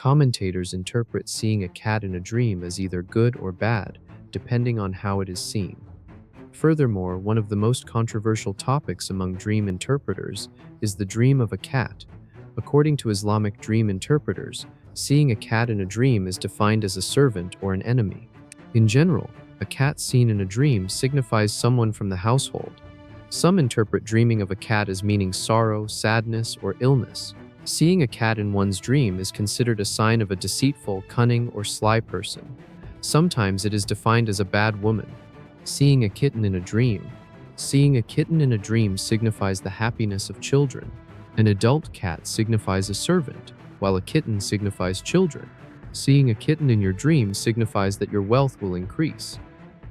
Commentators interpret seeing a cat in a dream as either good or bad, depending on how it is seen. Furthermore, one of the most controversial topics among dream interpreters is the dream of a cat. According to Islamic dream interpreters, seeing a cat in a dream is defined as a servant or an enemy. In general, a cat seen in a dream signifies someone from the household. Some interpret dreaming of a cat as meaning sorrow, sadness, or illness. Seeing a cat in one's dream is considered a sign of a deceitful, cunning, or sly person. Sometimes it is defined as a bad woman. Seeing a kitten in a dream. Seeing a kitten in a dream signifies the happiness of children. An adult cat signifies a servant, while a kitten signifies children. Seeing a kitten in your dream signifies that your wealth will increase.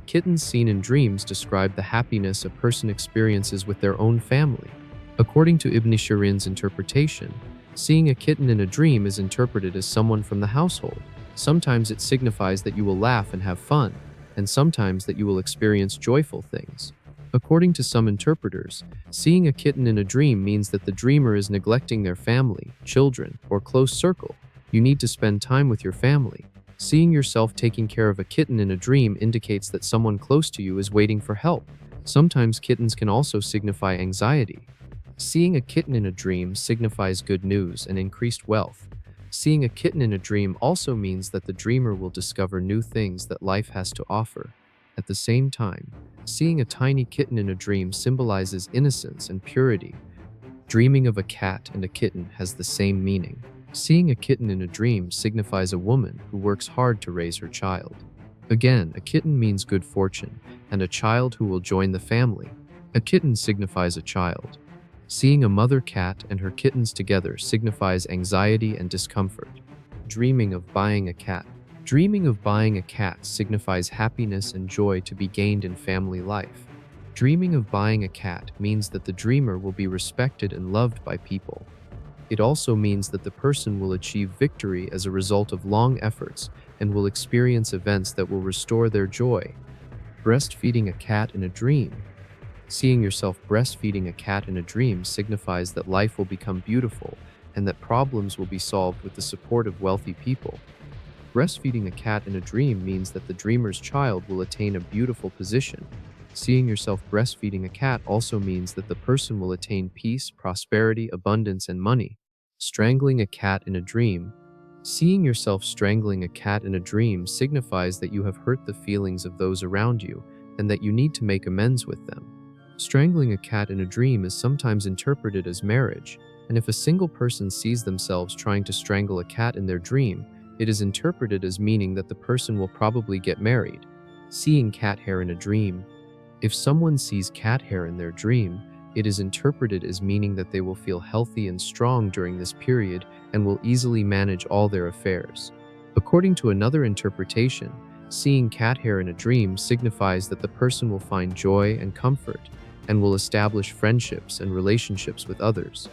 Kittens seen in dreams describe the happiness a person experiences with their own family. According to Ibn Shirin's interpretation, seeing a kitten in a dream is interpreted as someone from the household. Sometimes it signifies that you will laugh and have fun, and sometimes that you will experience joyful things. According to some interpreters, seeing a kitten in a dream means that the dreamer is neglecting their family, children, or close circle. You need to spend time with your family. Seeing yourself taking care of a kitten in a dream indicates that someone close to you is waiting for help. Sometimes kittens can also signify anxiety. Seeing a kitten in a dream signifies good news and increased wealth. Seeing a kitten in a dream also means that the dreamer will discover new things that life has to offer. At the same time, seeing a tiny kitten in a dream symbolizes innocence and purity. Dreaming of a cat and a kitten has the same meaning. Seeing a kitten in a dream signifies a woman who works hard to raise her child. Again, a kitten means good fortune, and a child who will join the family. A kitten signifies a child. Seeing a mother cat and her kittens together signifies anxiety and discomfort. Dreaming of buying a cat. Dreaming of buying a cat signifies happiness and joy to be gained in family life. Dreaming of buying a cat means that the dreamer will be respected and loved by people. It also means that the person will achieve victory as a result of long efforts and will experience events that will restore their joy. Breastfeeding a cat in a dream. Seeing yourself breastfeeding a cat in a dream signifies that life will become beautiful and that problems will be solved with the support of wealthy people. Breastfeeding a cat in a dream means that the dreamer's child will attain a beautiful position. Seeing yourself breastfeeding a cat also means that the person will attain peace, prosperity, abundance, and money. Strangling a cat in a dream. Seeing yourself strangling a cat in a dream signifies that you have hurt the feelings of those around you and that you need to make amends with them. Strangling a cat in a dream is sometimes interpreted as marriage, and if a single person sees themselves trying to strangle a cat in their dream, it is interpreted as meaning that the person will probably get married. Seeing cat hair in a dream. If someone sees cat hair in their dream, it is interpreted as meaning that they will feel healthy and strong during this period and will easily manage all their affairs. According to another interpretation, seeing cat hair in a dream signifies that the person will find joy and comfort and will establish friendships and relationships with others.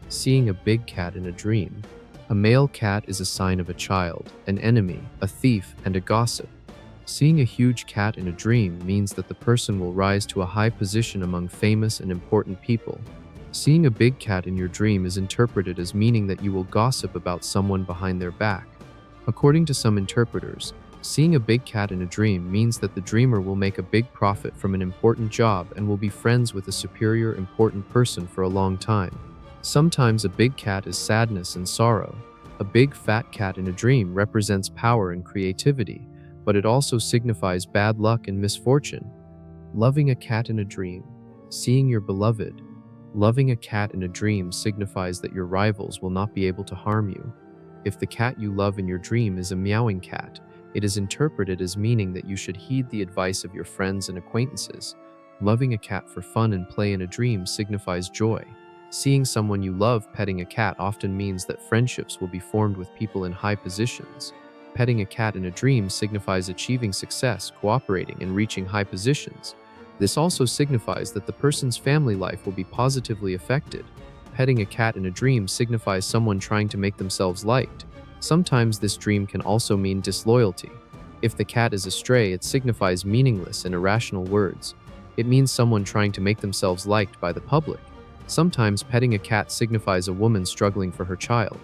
Seeing a big cat in a dream. A male cat is a sign of a child, an enemy, a thief, and a gossip. Seeing a huge cat in a dream means that the person will rise to a high position among famous and important people. Seeing a big cat in your dream is interpreted as meaning that you will gossip about someone behind their back. According to some interpreters, seeing a big cat in a dream means that the dreamer will make a big profit from an important job and will be friends with a superior important person for a long time. Sometimes a big cat is sadness and sorrow. A big fat cat in a dream represents power and creativity, but it also signifies bad luck and misfortune. Loving a cat in a dream. Seeing your beloved. Loving a cat in a dream signifies that your rivals will not be able to harm you. If the cat you love in your dream is a meowing cat, it is interpreted as meaning that you should heed the advice of your friends and acquaintances. Loving a cat for fun and play in a dream signifies joy. Seeing someone you love petting a cat often means that friendships will be formed with people in high positions. Petting a cat in a dream signifies achieving success, cooperating, and reaching high positions. This also signifies that the person's family life will be positively affected. Petting a cat in a dream signifies someone trying to make themselves liked. Sometimes this dream can also mean disloyalty. If the cat is a stray, it signifies meaningless and irrational words. It means someone trying to make themselves liked by the public. Sometimes petting a cat signifies a woman struggling for her child.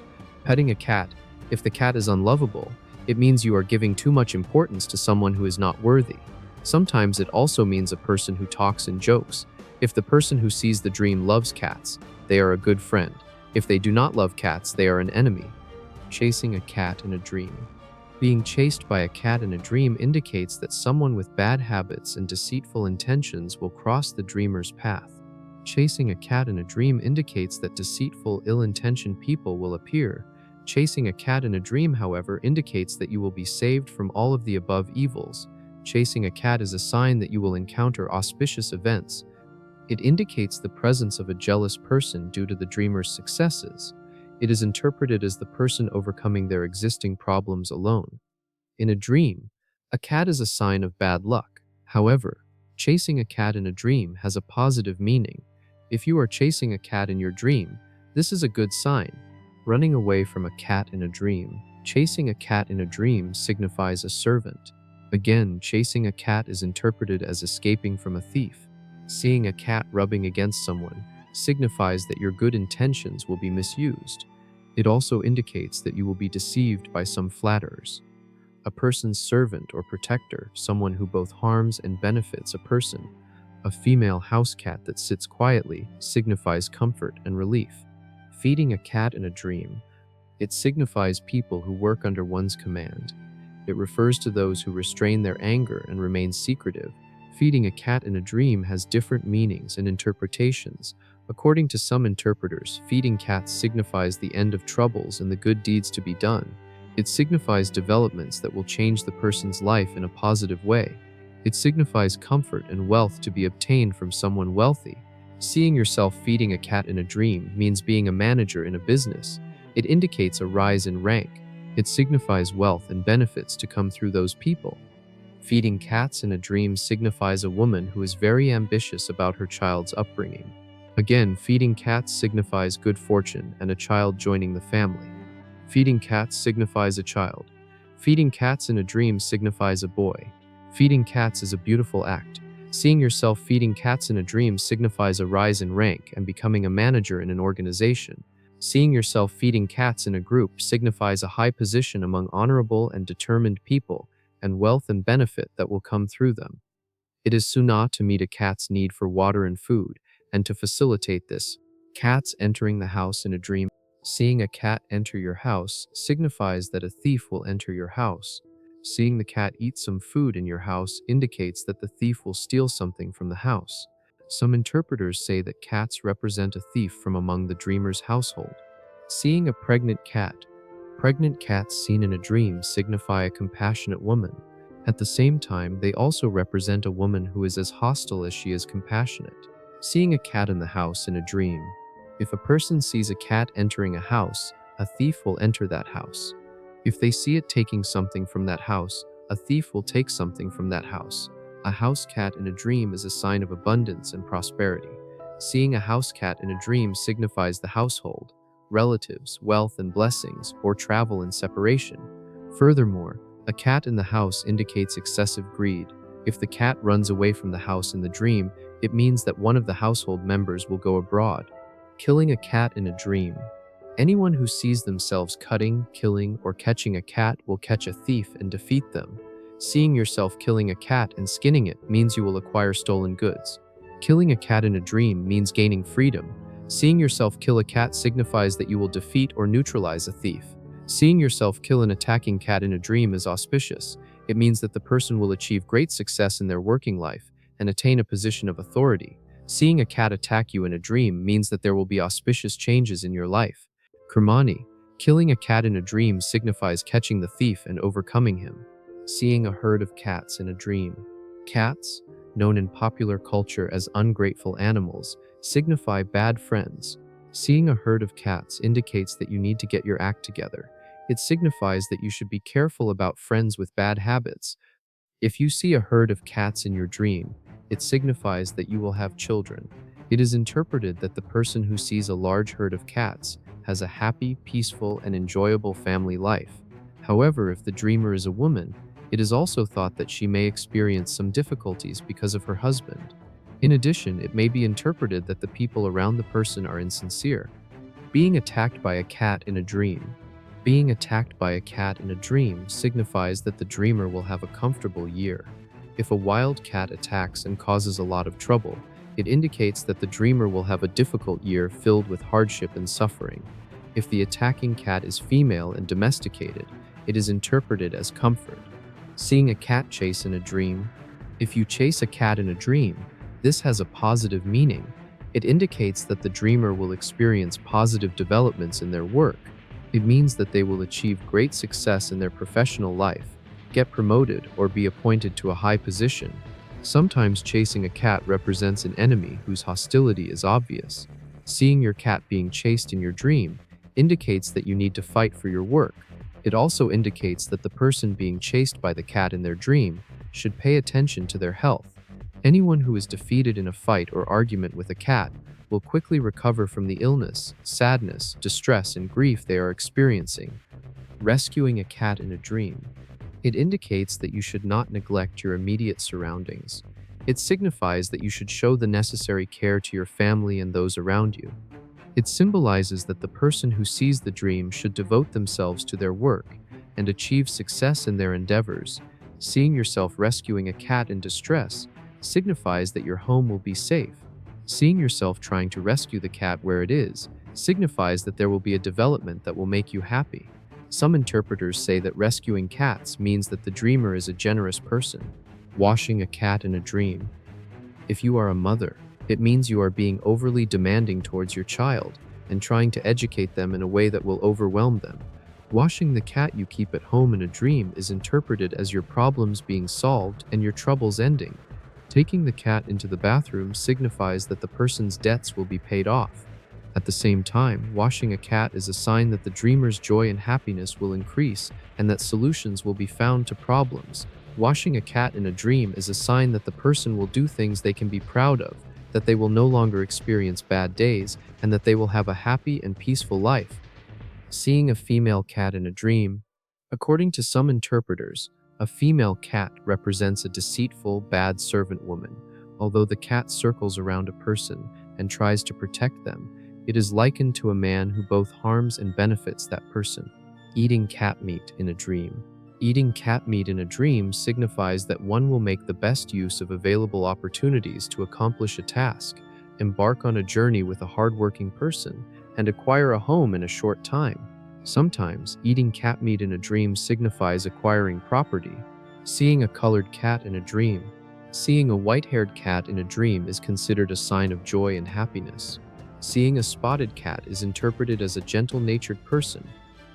Petting a cat If the cat is unlovable, it means you are giving too much importance to someone who is not worthy. Sometimes it also means a person who talks and jokes. If the person who sees the dream loves cats, they are a good friend. If they do not love cats, they are an enemy. Chasing a cat in a dream. Being chased by a cat in a dream indicates that someone with bad habits and deceitful intentions will cross the dreamer's path. Chasing a cat in a dream indicates that deceitful, ill-intentioned people will appear. Chasing a cat in a dream, however, indicates that you will be saved from all of the above evils. Chasing a cat is a sign that you will encounter auspicious events. It indicates the presence of a jealous person due to the dreamer's successes. It is interpreted as the person overcoming their existing problems alone. In a dream, a cat is a sign of bad luck. However, chasing a cat in a dream has a positive meaning. If you are chasing a cat in your dream, this is a good sign. Running away from a cat in a dream. Chasing a cat in a dream signifies a servant. Again, chasing a cat is interpreted as escaping from a thief. Seeing a cat rubbing against someone signifies that your good intentions will be misused. It also indicates that you will be deceived by some flatterers. A person's servant or protector, someone who both harms and benefits a person. A female house cat that sits quietly signifies comfort and relief. Feeding a cat in a dream. It signifies people who work under one's command. It refers to those who restrain their anger and remain secretive. Feeding a cat in a dream has different meanings and interpretations. According to some interpreters, feeding cats signifies the end of troubles and the good deeds to be done. It signifies developments that will change the person's life in a positive way. It signifies comfort and wealth to be obtained from someone wealthy. Seeing yourself feeding a cat in a dream means being a manager in a business. It indicates a rise in rank. It signifies wealth and benefits to come through those people. Feeding cats in a dream signifies a woman who is very ambitious about her child's upbringing. Again, feeding cats signifies good fortune and a child joining the family. Feeding cats signifies a child. Feeding cats in a dream signifies a boy. Feeding cats is a beautiful act. Seeing yourself feeding cats in a dream signifies a rise in rank and becoming a manager in an organization. Seeing yourself feeding cats in a group signifies a high position among honorable and determined people, and wealth and benefit that will come through them. It is sunnah to meet a cat's need for water and food, and to facilitate this. Cats entering the house in a dream. Seeing a cat enter your house signifies that a thief will enter your house. Seeing the cat eat some food in your house indicates that the thief will steal something from the house. Some interpreters say that cats represent a thief from among the dreamer's household. Seeing a pregnant cat. Pregnant cats seen in a dream signify a compassionate woman. At the same time, they also represent a woman who is as hostile as she is compassionate. Seeing a cat in the house in a dream. If a person sees a cat entering a house, a thief will enter that house. If they see it taking something from that house, a thief will take something from that house. A house cat in a dream is a sign of abundance and prosperity. Seeing a house cat in a dream signifies the household, relatives, wealth and blessings, or travel and separation. Furthermore, a cat in the house indicates excessive greed. If the cat runs away from the house in the dream, it means that one of the household members will go abroad. Killing a cat in a dream. Anyone who sees themselves cutting, killing, or catching a cat will catch a thief and defeat them. Seeing yourself killing a cat and skinning it means you will acquire stolen goods. Killing a cat in a dream means gaining freedom. Seeing yourself kill a cat signifies that you will defeat or neutralize a thief. Seeing yourself kill an attacking cat in a dream is auspicious. It means that the person will achieve great success in their working life and attain a position of authority. Seeing a cat attack you in a dream means that there will be auspicious changes in your life. Kurmani, killing a cat in a dream signifies catching the thief and overcoming him. Seeing a herd of cats in a dream. Cats, known in popular culture as ungrateful animals, signify bad friends. Seeing a herd of cats indicates that you need to get your act together. It signifies that you should be careful about friends with bad habits. If you see a herd of cats in your dream, it signifies that you will have children. It is interpreted that the person who sees a large herd of cats has a happy, peaceful, and enjoyable family life. However, if the dreamer is a woman, it is also thought that she may experience some difficulties because of her husband. In addition, it may be interpreted that the people around the person are insincere. Being attacked by a cat in a dream. Being attacked by a cat in a dream signifies that the dreamer will have a comfortable year. If a wild cat attacks and causes a lot of trouble, it indicates that the dreamer will have a difficult year filled with hardship and suffering. If the attacking cat is female and domesticated, it is interpreted as comfort. Seeing a cat chase in a dream. If you chase a cat in a dream, this has a positive meaning. It indicates that the dreamer will experience positive developments in their work. It means that they will achieve great success in their professional life, get promoted, or be appointed to a high position. Sometimes chasing a cat represents an enemy whose hostility is obvious. Seeing your cat being chased in your dream indicates that you need to fight for your work. It also indicates that the person being chased by the cat in their dream should pay attention to their health. Anyone who is defeated in a fight or argument with a cat will quickly recover from the illness, sadness, distress, and grief they are experiencing. Rescuing a cat in a dream. It indicates that you should not neglect your immediate surroundings. It signifies that you should show the necessary care to your family and those around you. It symbolizes that the person who sees the dream should devote themselves to their work and achieve success in their endeavors. Seeing yourself rescuing a cat in distress signifies that your home will be safe. Seeing yourself trying to rescue the cat where it is signifies that there will be a development that will make you happy. Some interpreters say that rescuing cats means that the dreamer is a generous person. Washing a cat in a dream. If you are a mother, it means you are being overly demanding towards your child and trying to educate them in a way that will overwhelm them. Washing the cat you keep at home in a dream is interpreted as your problems being solved and your troubles ending. Taking the cat into the bathroom signifies that the person's debts will be paid off. At the same time, washing a cat is a sign that the dreamer's joy and happiness will increase and that solutions will be found to problems. Washing a cat in a dream is a sign that the person will do things they can be proud of, that they will no longer experience bad days, and that they will have a happy and peaceful life. Seeing a female cat in a dream. According to some interpreters, a female cat represents a deceitful, bad servant woman. Although the cat circles around a person and tries to protect them, it is likened to a man who both harms and benefits that person. Eating cat meat in a dream. Eating cat meat in a dream signifies that one will make the best use of available opportunities to accomplish a task, embark on a journey with a hardworking person, and acquire a home in a short time. Sometimes, eating cat meat in a dream signifies acquiring property. Seeing a colored cat in a dream. Seeing a white-haired cat in a dream is considered a sign of joy and happiness. Seeing a spotted cat is interpreted as a gentle-natured person,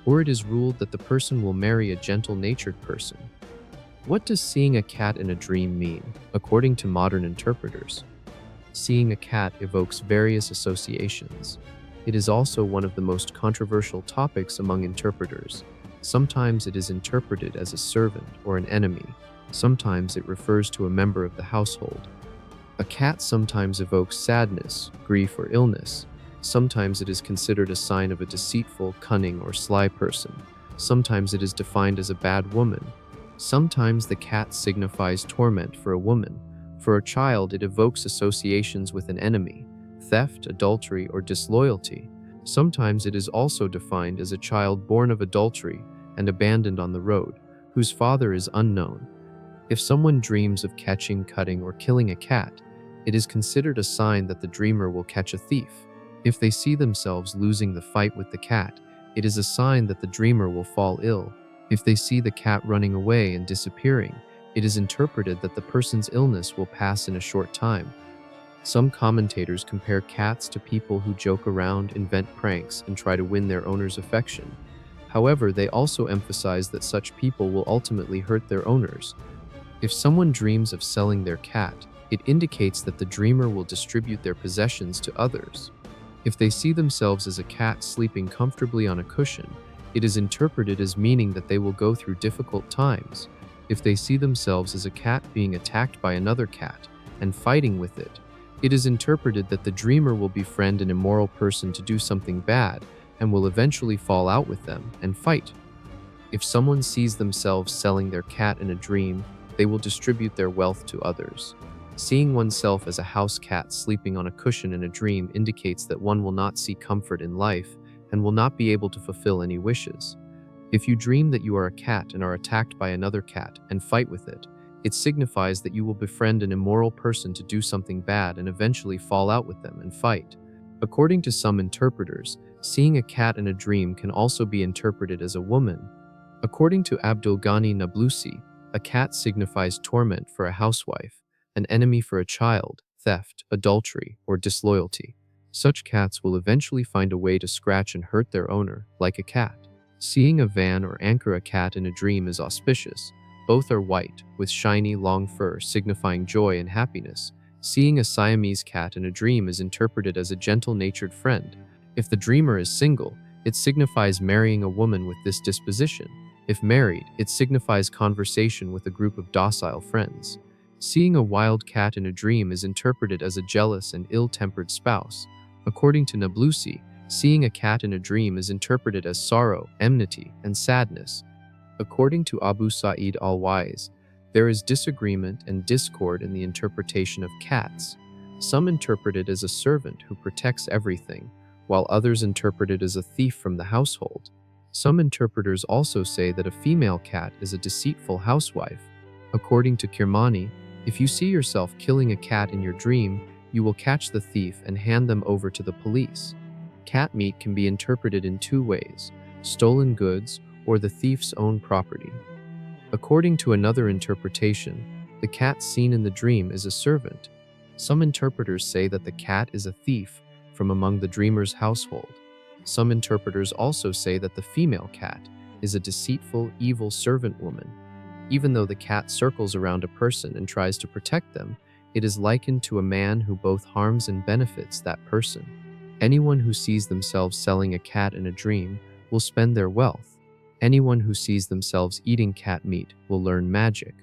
or it is ruled that the person will marry a gentle-natured person. What does seeing a cat in a dream mean, according to modern interpreters? Seeing a cat evokes various associations. It is also one of the most controversial topics among interpreters. Sometimes it is interpreted as a servant or an enemy. Sometimes it refers to a member of the household. A cat sometimes evokes sadness, grief, or illness. Sometimes it is considered a sign of a deceitful, cunning, or sly person. Sometimes it is defined as a bad woman. Sometimes the cat signifies torment for a woman. For a child, it evokes associations with an enemy, theft, adultery, or disloyalty. Sometimes it is also defined as a child born of adultery and abandoned on the road, whose father is unknown. If someone dreams of catching, cutting, or killing a cat, it is considered a sign that the dreamer will catch a thief. If they see themselves losing the fight with the cat, it is a sign that the dreamer will fall ill. If they see the cat running away and disappearing, it is interpreted that the person's illness will pass in a short time. Some commentators compare cats to people who joke around, invent pranks, and try to win their owner's affection. However, they also emphasize that such people will ultimately hurt their owners. If someone dreams of selling their cat, it indicates that the dreamer will distribute their possessions to others. If they see themselves as a cat sleeping comfortably on a cushion, it is interpreted as meaning that they will go through difficult times. If they see themselves as a cat being attacked by another cat and fighting with it, it is interpreted that the dreamer will befriend an immoral person to do something bad and will eventually fall out with them and fight. If someone sees themselves selling their cat in a dream, they will distribute their wealth to others. Seeing oneself as a house cat sleeping on a cushion in a dream indicates that one will not see comfort in life and will not be able to fulfill any wishes. If you dream that you are a cat and are attacked by another cat and fight with it, it signifies that you will befriend an immoral person to do something bad and eventually fall out with them and fight. According to some interpreters, seeing a cat in a dream can also be interpreted as a woman. According to Abdul Ghani Nablusi, a cat signifies torment for a housewife, an enemy for a child, theft, adultery, or disloyalty. Such cats will eventually find a way to scratch and hurt their owner, like a cat. Seeing a van or anchor a cat in a dream is auspicious. Both are white, with shiny, long fur signifying joy and happiness. Seeing a Siamese cat in a dream is interpreted as a gentle-natured friend. If the dreamer is single, it signifies marrying a woman with this disposition. If married, it signifies conversation with a group of docile friends. Seeing a wild cat in a dream is interpreted as a jealous and ill-tempered spouse. According to Nablusi, seeing a cat in a dream is interpreted as sorrow, enmity, and sadness. According to Abu Sa'id al-Wais, there is disagreement and discord in the interpretation of cats. Some interpret it as a servant who protects everything, while others interpret it as a thief from the household. Some interpreters also say that a female cat is a deceitful housewife. According to Kirmani, if you see yourself killing a cat in your dream, you will catch the thief and hand them over to the police. Cat meat can be interpreted in two ways: stolen goods or the thief's own property. According to another interpretation, the cat seen in the dream is a servant. Some interpreters say that the cat is a thief from among the dreamer's household. Some interpreters also say that the female cat is a deceitful, evil servant woman. Even though the cat circles around a person and tries to protect them, it is likened to a man who both harms and benefits that person. Anyone who sees themselves selling a cat in a dream will spend their wealth. Anyone who sees themselves eating cat meat will learn magic.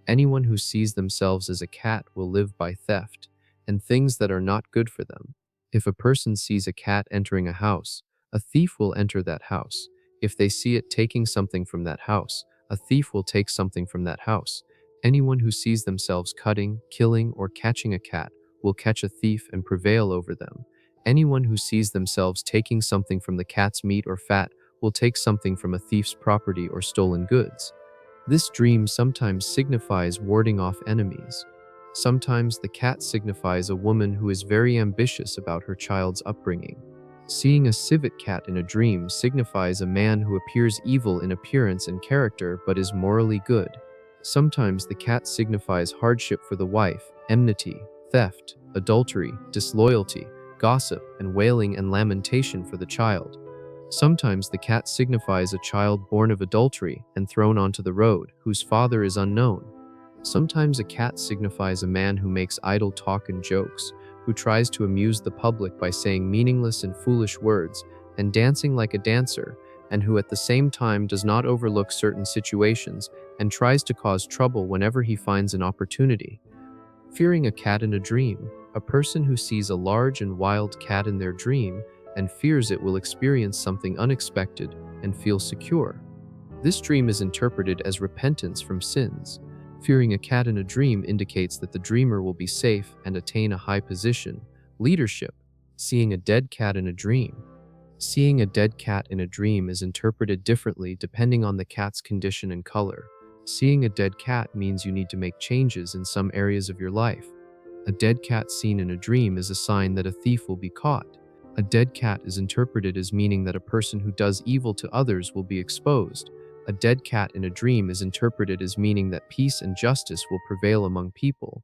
Anyone who sees themselves as a cat will live by theft and things that are not good for them. If a person sees a cat entering a house, a thief will enter that house. If they see it taking something from that house, a thief will take something from that house. Anyone who sees themselves cutting, killing, or catching a cat will catch a thief and prevail over them. Anyone who sees themselves taking something from the cat's meat or fat will take something from a thief's property or stolen goods. This dream sometimes signifies warding off enemies. Sometimes the cat signifies a woman who is very ambitious about her child's upbringing. Seeing a civet cat in a dream signifies a man who appears evil in appearance and character but is morally good. Sometimes the cat signifies hardship for the wife, enmity, theft, adultery, disloyalty, gossip, and wailing and lamentation for the child. Sometimes the cat signifies a child born of adultery and thrown onto the road, whose father is unknown. Sometimes a cat signifies a man who makes idle talk and jokes, who tries to amuse the public by saying meaningless and foolish words and dancing like a dancer, and who at the same time does not overlook certain situations and tries to cause trouble whenever he finds an opportunity. Fearing a cat in a dream. A person who sees a large and wild cat in their dream and fears it will experience something unexpected and feel secure. This dream is interpreted as repentance from sins. Fearing a cat in a dream indicates that the dreamer will be safe and attain a high position, leadership. Seeing a dead cat in a dream. Seeing a dead cat in a dream is interpreted differently depending on the cat's condition and color. Seeing a dead cat means you need to make changes in some areas of your life. A dead cat seen in a dream is a sign that a thief will be caught. A dead cat is interpreted as meaning that a person who does evil to others will be exposed. A dead cat in a dream is interpreted as meaning that peace and justice will prevail among people.